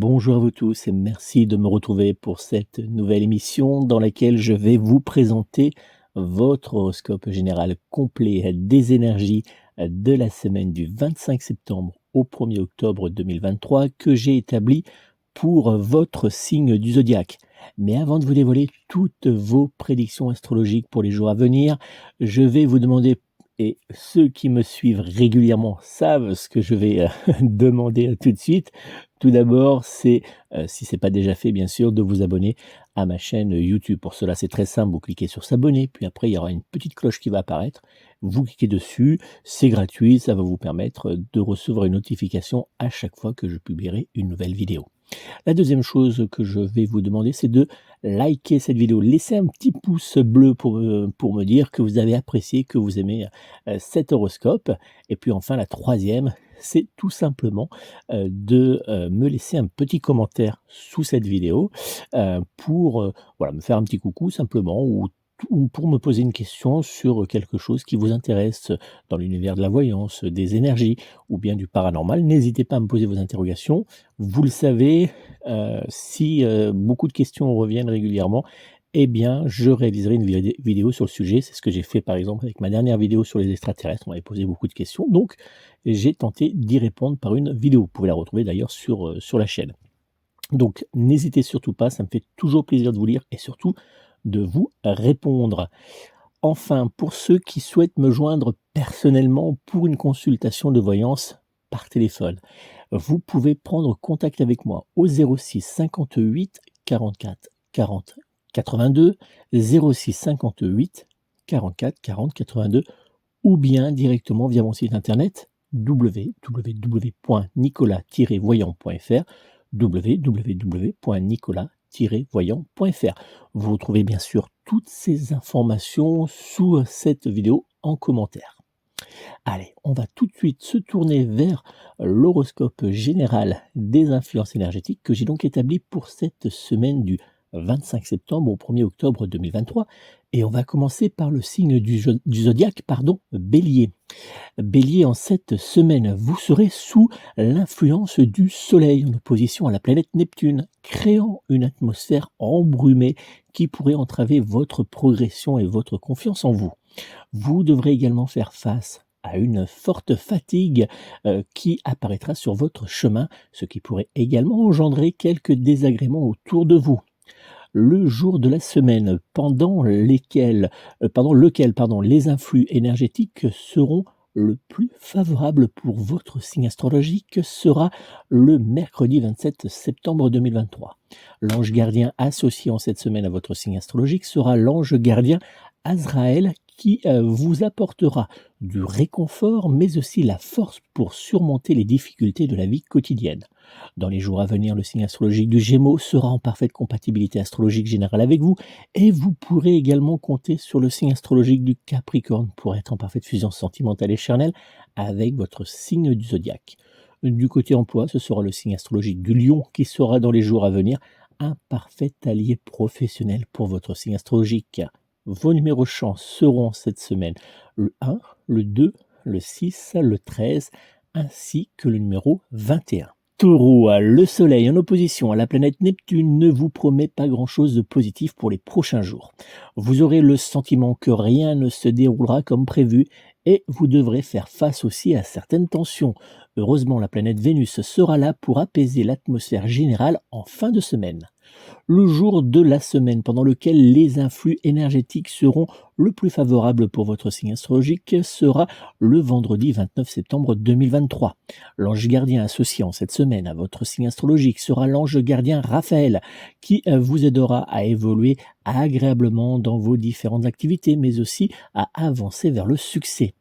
Bonjour à vous tous et merci de me retrouver pour cette nouvelle émission dans laquelle je vais vous présenter votre horoscope général complet des énergies de la semaine du 25 septembre au 1er octobre 2023 que j'ai établi pour votre signe du zodiaque. Mais avant de vous dévoiler toutes vos prédictions astrologiques pour les jours à venir, je vais vous demander, et ceux qui me suivent régulièrement savent ce que je vais demander tout de suite. Tout d'abord, c'est, si ce n'est pas déjà fait bien sûr, de vous abonner à ma chaîne YouTube. Pour cela, c'est très simple, vous cliquez sur s'abonner, puis après il y aura une petite cloche qui va apparaître. Vous cliquez dessus, c'est gratuit, ça va vous permettre de recevoir une notification à chaque fois que je publierai une nouvelle vidéo. La deuxième chose que je vais vous demander, c'est de liker cette vidéo. Laissez un petit pouce bleu pour me dire que vous avez apprécié, que vous aimez cet horoscope. Et puis enfin, la troisième, c'est tout simplement de me laisser un petit commentaire sous cette vidéo pour voilà, me faire un petit coucou simplement ou pour me poser une question sur quelque chose qui vous intéresse dans l'univers de la voyance, des énergies ou bien du paranormal. N'hésitez pas à me poser vos interrogations. Vous le savez, si beaucoup de questions reviennent régulièrement, eh bien, je réaliserai une vidéo sur le sujet. C'est ce que j'ai fait, par exemple, avec ma dernière vidéo sur les extraterrestres. On m'avait posé beaucoup de questions, donc j'ai tenté d'y répondre par une vidéo. Vous pouvez la retrouver d'ailleurs sur la chaîne. Donc, n'hésitez surtout pas, ça me fait toujours plaisir de vous lire et surtout de vous répondre. Enfin, pour ceux qui souhaitent me joindre personnellement pour une consultation de voyance par téléphone, vous pouvez prendre contact avec moi au 06 58 44 40 82, 06 58 44 40 82, ou bien directement via mon site internet www.nicolas-voyant.fr, www.nicolas-voyant.fr. Vous retrouvez bien sûr toutes ces informations sous cette vidéo en commentaire. Allez, on va tout de suite se tourner vers l'horoscope général des influences énergétiques que j'ai donc établi pour cette semaine du 25 septembre au 1er octobre 2023. Et on va commencer par le signe du zodiaque, Bélier. Bélier, en cette semaine, vous serez sous l'influence du Soleil en opposition à la planète Neptune, créant une atmosphère embrumée qui pourrait entraver votre progression et votre confiance en vous. Vous devrez également faire face à une forte fatigue qui apparaîtra sur votre chemin, ce qui pourrait également engendrer quelques désagréments autour de vous. Le jour de la semaine pendant lequel les influx énergétiques seront le plus favorable pour votre signe astrologique sera le mercredi 27 septembre 2023. L'ange gardien associé en cette semaine à votre signe astrologique sera l'ange gardien Azraël qui vous apportera du réconfort mais aussi la force pour surmonter les difficultés de la vie quotidienne. Dans les jours à venir, le signe astrologique du Gémeaux sera en parfaite compatibilité astrologique générale avec vous et vous pourrez également compter sur le signe astrologique du Capricorne pour être en parfaite fusion sentimentale et charnelle avec votre signe du zodiaque. Du côté emploi, ce sera le signe astrologique du Lion qui sera dans les jours à venir un parfait allié professionnel pour votre signe astrologique. Vos numéros chance seront cette semaine le 1, le 2, le 6, le 13 ainsi que le numéro 21. Taureau, le Soleil en opposition à la planète Neptune ne vous promet pas grand-chose de positif pour les prochains jours. Vous aurez le sentiment que rien ne se déroulera comme prévu et vous devrez faire face aussi à certaines tensions. Heureusement, la planète Vénus sera là pour apaiser l'atmosphère générale en fin de semaine. Le jour de la semaine pendant lequel les influx énergétiques seront le plus favorables pour votre signe astrologique sera le vendredi 29 septembre 2023. L'ange gardien associé en cette semaine à votre signe astrologique sera l'ange gardien Raphaël qui vous aidera à évoluer agréablement dans vos différentes activités mais aussi à avancer vers le succès.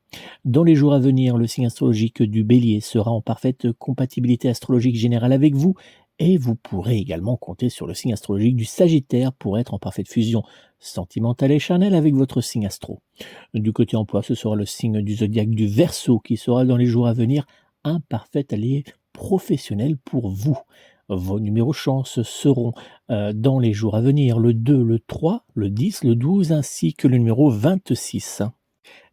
Dans les jours à venir, le signe astrologique du Bélier sera en parfaite compatibilité astrologique générale avec vous et vous pourrez également compter sur le signe astrologique du Sagittaire pour être en parfaite fusion sentimentale et charnelle avec votre signe astro. Du côté emploi, ce sera le signe du zodiaque du Verseau qui sera dans les jours à venir un parfait allié professionnel pour vous. Vos numéros chance seront dans les jours à venir le 2, le 3, le 10, le 12 ainsi que le numéro 26.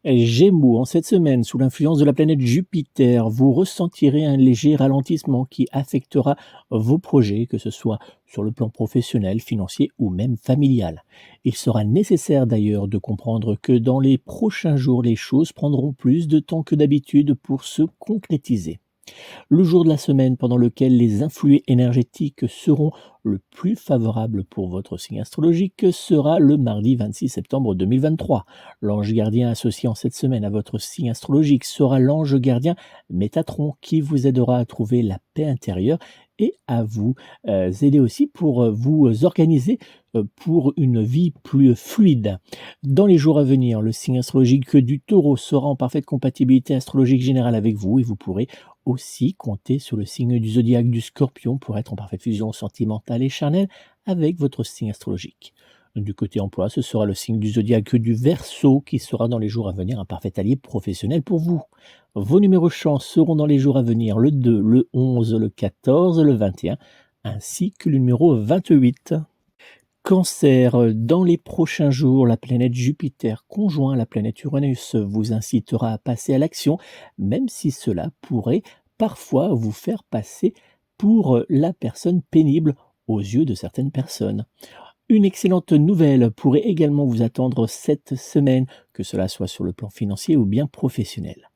Gémeaux, en cette semaine, sous l'influence de la planète Jupiter, vous ressentirez un léger ralentissement qui affectera vos projets, que ce soit sur le plan professionnel, financier ou même familial. Il sera nécessaire d'ailleurs de comprendre que dans les prochains jours, les choses prendront plus de temps que d'habitude pour se concrétiser. Le jour de la semaine pendant lequel les influx énergétiques seront le plus favorables pour votre signe astrologique sera le mardi 26 septembre 2023. L'ange gardien associé en cette semaine à votre signe astrologique sera l'ange gardien Métatron qui vous aidera à trouver la paix intérieure et à vous aider aussi pour vous organiser pour une vie plus fluide. Dans les jours à venir, le signe astrologique du Taureau sera en parfaite compatibilité astrologique générale avec vous et vous pourrez aussi compter sur le signe du zodiaque du Scorpion pour être en parfaite fusion sentimentale et charnelle avec votre signe astrologique. Du côté emploi, ce sera le signe du zodiaque du Verseau qui sera dans les jours à venir un parfait allié professionnel pour vous. Vos numéros chance seront dans les jours à venir le 2, le 11, le 14, le 21 ainsi que le numéro 28. Cancer, dans les prochains jours, la planète Jupiter conjoint à la planète Uranus vous incitera à passer à l'action, même si cela pourrait parfois vous faire passer pour la personne pénible aux yeux de certaines personnes. Une excellente nouvelle pourrait également vous attendre cette semaine, que cela soit sur le plan financier ou bien professionnel.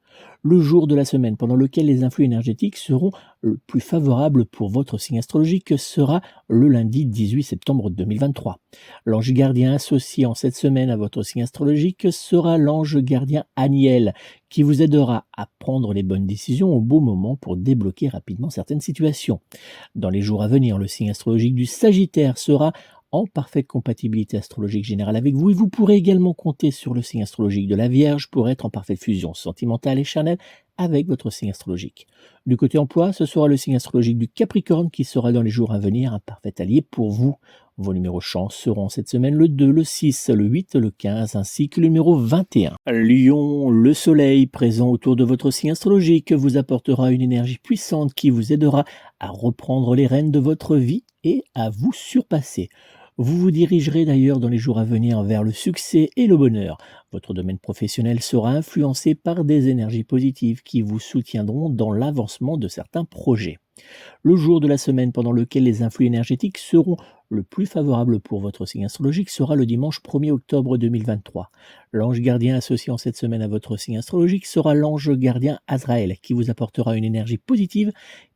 Le jour de la semaine pendant lequel les influx énergétiques seront le plus favorables pour votre signe astrologique sera le lundi 18 septembre 2023. L'ange gardien associé en cette semaine à votre signe astrologique sera l'ange gardien Aniel, qui vous aidera à prendre les bonnes décisions au bon moment pour débloquer rapidement certaines situations. Dans les jours à venir, le signe astrologique du Sagittaire sera en parfaite compatibilité astrologique générale avec vous et vous pourrez également compter sur le signe astrologique de la Vierge pour être en parfaite fusion sentimentale et charnelle avec votre signe astrologique. Du côté emploi, ce sera le signe astrologique du Capricorne qui sera dans les jours à venir un parfait allié pour vous. Vos numéros chance seront cette semaine le 2, le 6, le 8, le 15 ainsi que le numéro 21. Lion, le soleil présent autour de votre signe astrologique vous apportera une énergie puissante qui vous aidera à reprendre les rênes de votre vie et à vous surpasser. Vous vous dirigerez d'ailleurs dans les jours à venir vers le succès et le bonheur. Votre domaine professionnel sera influencé par des énergies positives qui vous soutiendront dans l'avancement de certains projets. Le jour de la semaine pendant lequel les influx énergétiques seront le plus favorables pour votre signe astrologique sera le dimanche 1er octobre 2023. L'ange gardien associé en cette semaine à votre signe astrologique sera l'ange gardien Azraël qui vous apportera une énergie positive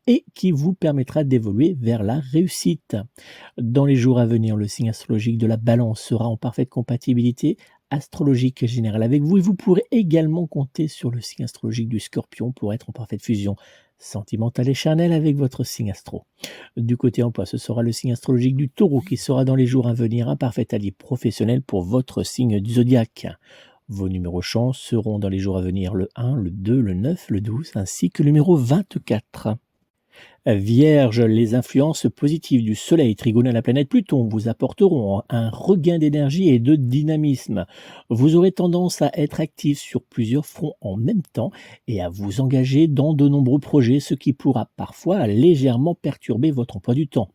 et qui vous permettra d'évoluer vers la réussite. Dans les jours à venir, le signe astrologique de la Balance sera en parfaite compatibilité astrologique générale avec vous et vous pourrez également compter sur le signe astrologique du Scorpion pour être en parfaite fusion sentimentale et charnelle avec votre signe astro. Du côté emploi, ce sera le signe astrologique du Taureau qui sera dans les jours à venir un parfait allié professionnel pour votre signe du zodiaque. Vos numéros chance seront dans les jours à venir le 1, le 2, le 9, le 12 ainsi que le numéro 24. Vierge, les influences positives du Soleil trigoné à la planète Pluton vous apporteront un regain d'énergie et de dynamisme. Vous aurez tendance à être actif sur plusieurs fronts en même temps et à vous engager dans de nombreux projets, ce qui pourra parfois légèrement perturber votre emploi du temps.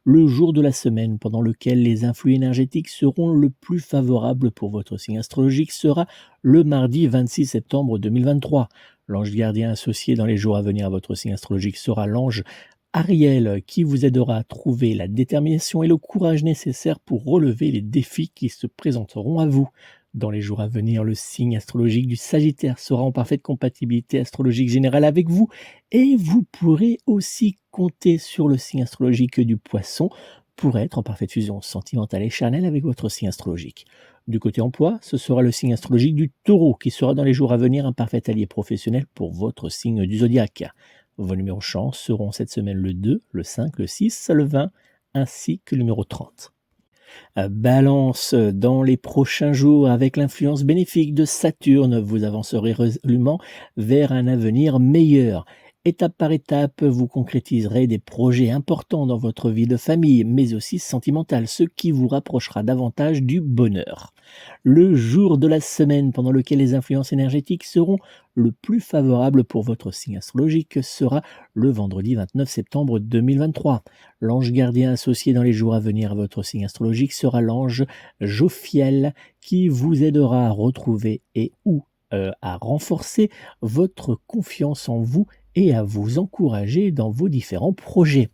Le jour de la semaine pendant lequel les influx énergétiques seront le plus favorables pour votre signe astrologique sera le mardi 26 septembre 2023. L'ange gardien associé dans les jours à venir à votre signe astrologique sera l'ange Ariel qui vous aidera à trouver la détermination et le courage nécessaires pour relever les défis qui se présenteront à vous. Dans les jours à venir, le signe astrologique du Sagittaire sera en parfaite compatibilité astrologique générale avec vous et vous pourrez aussi compter sur le signe astrologique du Poisson pour être en parfaite fusion sentimentale et charnelle avec votre signe astrologique. Du côté emploi, ce sera le signe astrologique du Taureau qui sera dans les jours à venir un parfait allié professionnel pour votre signe du zodiaque. Vos numéros chance seront cette semaine le 2, le 5, le 6, le 20 ainsi que le numéro 30. Balance, dans les prochains jours, avec l'influence bénéfique de Saturne, vous avancerez résolument vers un avenir meilleur. Étape par étape, vous concrétiserez des projets importants dans votre vie de famille, mais aussi sentimentale, ce qui vous rapprochera davantage du bonheur. Le jour de la semaine pendant lequel les influences énergétiques seront le plus favorables pour votre signe astrologique sera le vendredi 29 septembre 2023. L'ange gardien associé dans les jours à venir à votre signe astrologique sera l'ange Jophiel qui vous aidera à retrouver et ou à renforcer votre confiance en vous et à vous encourager dans vos différents projets.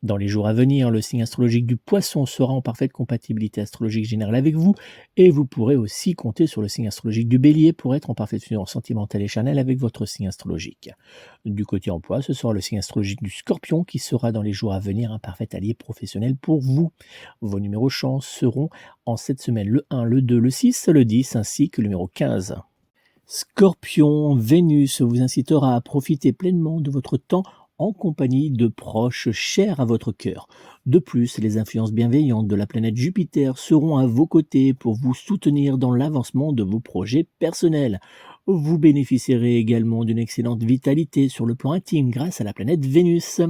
Dans les jours à venir, le signe astrologique du Poisson sera en parfaite compatibilité astrologique générale avec vous et vous pourrez aussi compter sur le signe astrologique du Bélier pour être en parfaite fusion sentimentale et charnelle avec votre signe astrologique. Du côté emploi, ce sera le signe astrologique du Scorpion qui sera dans les jours à venir un parfait allié professionnel pour vous. Vos numéros chance seront en cette semaine le 1, le 2, le 6, le 10 ainsi que le numéro 15. Scorpion, Vénus vous incitera à profiter pleinement de votre temps en compagnie de proches chers à votre cœur. De plus, les influences bienveillantes de la planète Jupiter seront à vos côtés pour vous soutenir dans l'avancement de vos projets personnels. Vous bénéficierez également d'une excellente vitalité sur le plan intime grâce à la planète Vénus.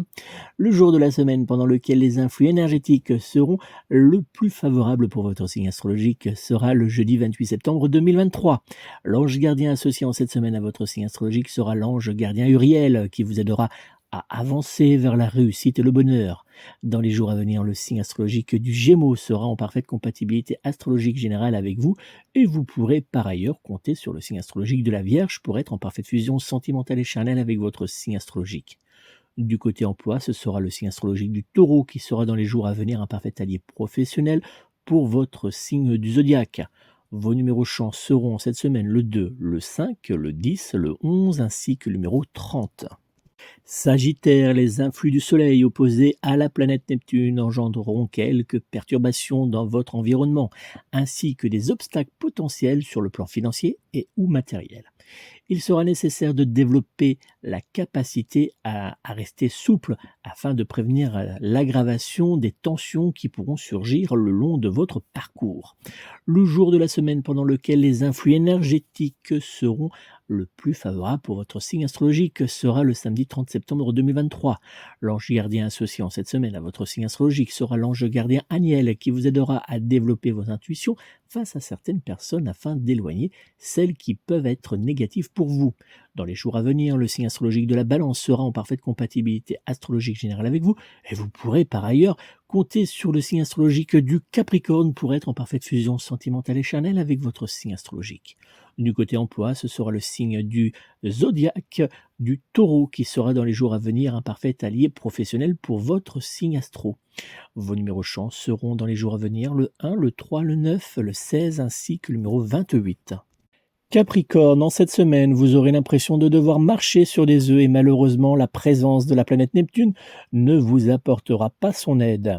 Le jour de la semaine pendant lequel les influx énergétiques seront le plus favorables pour votre signe astrologique sera le jeudi 28 septembre 2023. L'ange gardien associé en cette semaine à votre signe astrologique sera l'ange gardien Uriel qui vous aidera à avancer vers la réussite et le bonheur. Dans les jours à venir, le signe astrologique du Gémeaux sera en parfaite compatibilité astrologique générale avec vous et vous pourrez par ailleurs compter sur le signe astrologique de la Vierge pour être en parfaite fusion sentimentale et charnelle avec votre signe astrologique. Du côté emploi, ce sera le signe astrologique du Taureau qui sera dans les jours à venir un parfait allié professionnel pour votre signe du zodiaque. Vos numéros chance seront cette semaine le 2, le 5, le 10, le 11 ainsi que le numéro 30. Sagittaire, les influx du Soleil opposés à la planète Neptune engendreront quelques perturbations dans votre environnement, ainsi que des obstacles potentiels sur le plan financier et ou matériel. Il sera nécessaire de développer la capacité à rester souple afin de prévenir l'aggravation des tensions qui pourront surgir le long de votre parcours. Le jour de la semaine pendant lequel les influx énergétiques seront le plus favorable pour votre signe astrologique sera le samedi 30 septembre 2023. L'ange gardien associé en cette semaine à votre signe astrologique sera l'ange gardien Aniel qui vous aidera à développer vos intuitions face à certaines personnes afin d'éloigner celles qui peuvent être négatives pour vous. Dans les jours à venir, le signe astrologique de la Balance sera en parfaite compatibilité astrologique générale avec vous et vous pourrez par ailleurs compter sur le signe astrologique du Capricorne pour être en parfaite fusion sentimentale et charnelle avec votre signe astrologique. Du côté emploi, ce sera le signe du zodiaque du Taureau qui sera dans les jours à venir un parfait allié professionnel pour votre signe astro. Vos numéros chance seront dans les jours à venir le 1, le 3, le 9, le 16 ainsi que le numéro 28. Capricorne, en cette semaine, vous aurez l'impression de devoir marcher sur des œufs et malheureusement, la présence de la planète Neptune ne vous apportera pas son aide.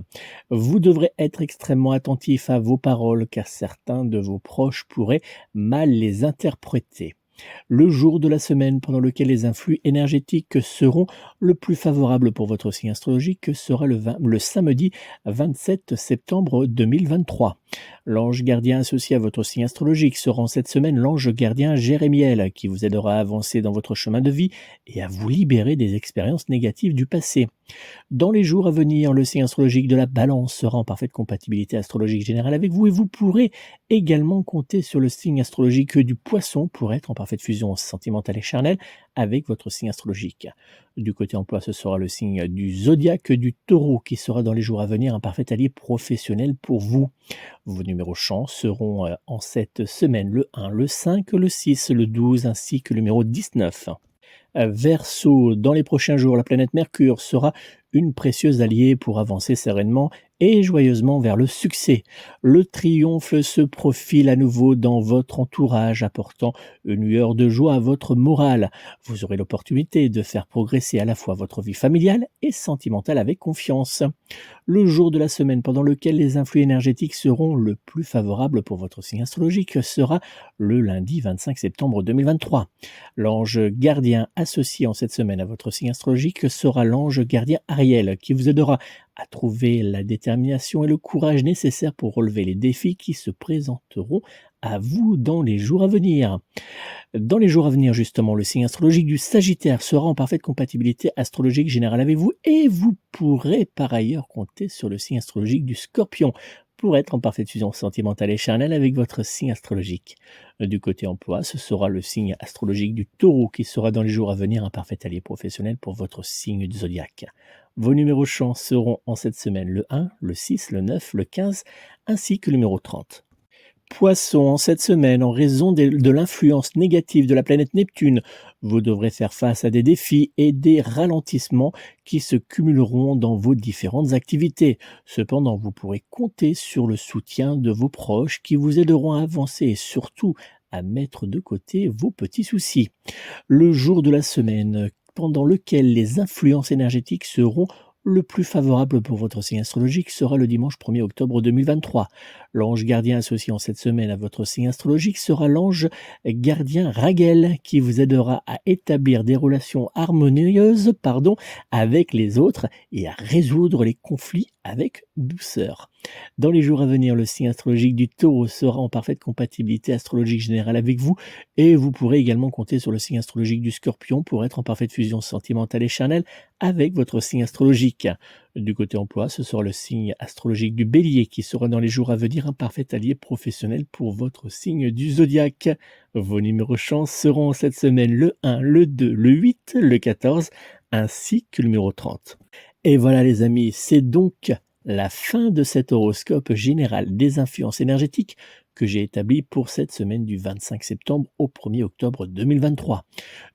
Vous devrez être extrêmement attentif à vos paroles car certains de vos proches pourraient mal les interpréter. Le jour de la semaine pendant lequel les influx énergétiques seront le plus favorables pour votre signe astrologique sera le samedi 27 septembre 2023. L'ange gardien associé à votre signe astrologique sera en cette semaine l'ange gardien Jérémiel qui vous aidera à avancer dans votre chemin de vie et à vous libérer des expériences négatives du passé. Dans les jours à venir, le signe astrologique de la Balance sera en parfaite compatibilité astrologique générale avec vous et vous pourrez également compter sur le signe astrologique du Poisson pour être en parfaite fusion sentimentale et charnelle avec votre signe astrologique. Du côté emploi, ce sera le signe du zodiaque du Taureau qui sera dans les jours à venir un parfait allié professionnel pour vous. Vos numéros chance seront en cette semaine le 1, le 5, le 6, le 12 ainsi que le numéro 19. Verseau, dans les prochains jours, la planète Mercure sera une précieuse alliée pour avancer sereinement et joyeusement vers le succès. Le triomphe se profile à nouveau dans votre entourage, apportant une lueur de joie à votre morale. Vous aurez l'opportunité de faire progresser à la fois votre vie familiale et sentimentale avec confiance. Le jour de la semaine pendant lequel les influx énergétiques seront le plus favorables pour votre signe astrologique sera le lundi 25 septembre 2023. L'ange gardien associé en cette semaine à votre signe astrologique sera l'ange gardien Ariel qui vous aidera à trouver la détermination et le courage nécessaires pour relever les défis qui se présenteront à vous dans les jours à venir. Dans les jours à venir, justement, le signe astrologique du Sagittaire sera en parfaite compatibilité astrologique générale avec vous et vous pourrez par ailleurs compter sur le signe astrologique du Scorpion pour être en parfaite fusion sentimentale et charnelle avec votre signe astrologique. Du côté emploi, ce sera le signe astrologique du Taureau qui sera dans les jours à venir un parfait allié professionnel pour votre signe du zodiaque. Vos numéros chance seront en cette semaine le 1, le 6, le 9, le 15 ainsi que le numéro 30. Poissons, en cette semaine, en raison de l'influence négative de la planète Neptune, vous devrez faire face à des défis et des ralentissements qui se cumuleront dans vos différentes activités. Cependant, vous pourrez compter sur le soutien de vos proches qui vous aideront à avancer et surtout à mettre de côté vos petits soucis. Le jour de la semaine pendant lequel les influences énergétiques seront le plus favorable pour votre signe astrologique sera le dimanche 1er octobre 2023. L'ange gardien associé en cette semaine à votre signe astrologique sera l'ange gardien Raguel qui vous aidera à établir des relations harmonieuses avec les autres et à résoudre les conflits avec douceur. Dans les jours à venir, le signe astrologique du Taureau sera en parfaite compatibilité astrologique générale avec vous et vous pourrez également compter sur le signe astrologique du Scorpion pour être en parfaite fusion sentimentale et charnelle avec votre signe astrologique. Du côté emploi, ce sera le signe astrologique du Bélier qui sera dans les jours à venir un parfait allié professionnel pour votre signe du zodiaque. Vos numéros chance seront cette semaine le 1, le 2, le 8, le 14 ainsi que le numéro 30. Et voilà les amis, c'est donc la fin de cet horoscope général des influences énergétiques que j'ai établi pour cette semaine du 25 septembre au 1er octobre 2023.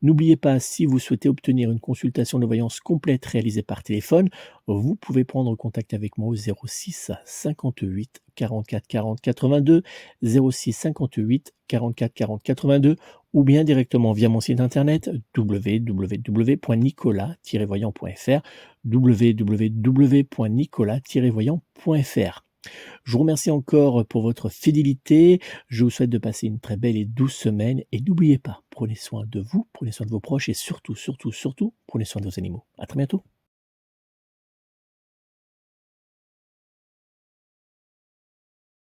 N'oubliez pas, si vous souhaitez obtenir une consultation de voyance complète réalisée par téléphone, vous pouvez prendre contact avec moi au 06 58 44 40 82, 06 58 44 40 82 ou bien directement via mon site internet www.nicolas-voyant.fr www.nicolas-voyant.fr. Je vous remercie encore pour votre fidélité. Je vous souhaite de passer une très belle et douce semaine. Et n'oubliez pas, prenez soin de vous, prenez soin de vos proches et surtout, prenez soin de vos animaux. À très bientôt.